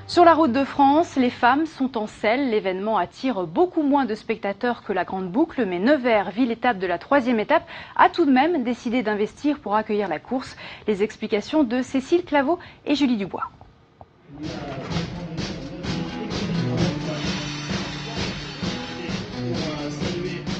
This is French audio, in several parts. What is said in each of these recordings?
Sur la route de France, les femmes sont en selle. L'événement attire beaucoup moins de spectateurs que la Grande Boucle, mais Nevers, ville-étape de la 3e étape, a tout de même décidé d'investir pour accueillir la course. Les explications de Cécile Claveau et Julie Dubois.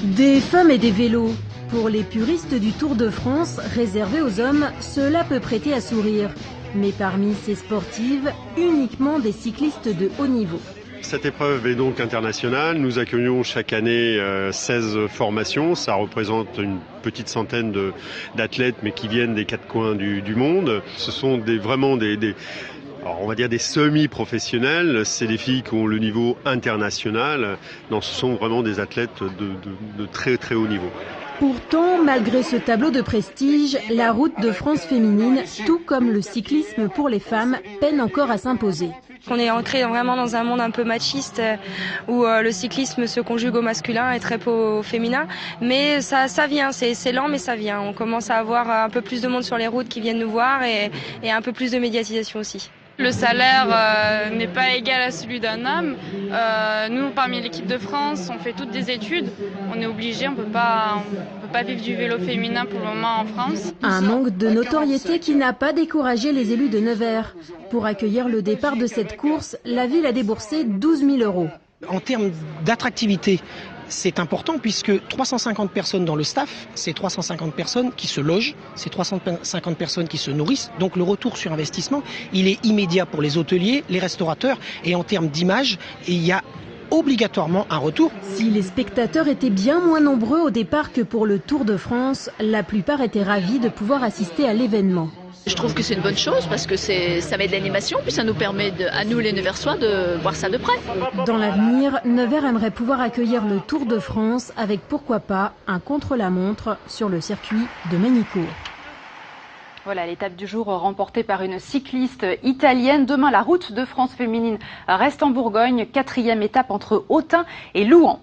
Des femmes et des vélos. Pour les puristes du Tour de France, réservé aux hommes, cela peut prêter à sourire. Mais parmi ces sportives, uniquement des cyclistes de haut niveau. Cette épreuve est donc internationale. Nous accueillons chaque année 16 formations. Ça représente une petite centaine d'athlètes, mais qui viennent des quatre coins du monde. Ce sont vraiment des alors on va dire des semi-professionnels. C'est des filles qui ont le niveau international. Non, ce sont vraiment des athlètes de très très haut niveau. Pourtant, malgré ce tableau de prestige, la route de France féminine, tout comme le cyclisme pour les femmes, peine encore à s'imposer. On est ancré vraiment dans un monde un peu machiste où le cyclisme se conjugue au masculin et très peu au féminin. Mais ça vient, c'est lent mais ça vient. On commence à avoir un peu plus de monde sur les routes qui viennent nous voir et un peu plus de médiatisation aussi. Le salaire n'est pas égal à celui d'un homme. Nous, parmi l'équipe de France, on fait toutes des études. On est obligé, on peut pas vivre du vélo féminin pour le moment en France. Un manque de notoriété qui n'a pas découragé les élus de Nevers. Pour accueillir le départ de cette course, la ville a déboursé 12 000 €. En termes d'attractivité, c'est important puisque 350 personnes dans le staff, c'est 350 personnes qui se logent, c'est 350 personnes qui se nourrissent. Donc le retour sur investissement, il est immédiat pour les hôteliers, les restaurateurs et en termes d'image, il y a obligatoirement un retour. Si les spectateurs étaient bien moins nombreux au départ que pour le Tour de France, la plupart étaient ravis de pouvoir assister à l'événement. Je trouve que c'est une bonne chose parce que ça met de l'animation, puis ça nous permet, à nous les Neversois, de voir ça de près. Dans l'avenir, Nevers aimerait pouvoir accueillir le Tour de France avec pourquoi pas un contre-la-montre sur le circuit de Magny-Cours. Voilà l'étape du jour remportée par une cycliste italienne. Demain, la route de France féminine reste en Bourgogne. 4e étape entre Autun et Louhans.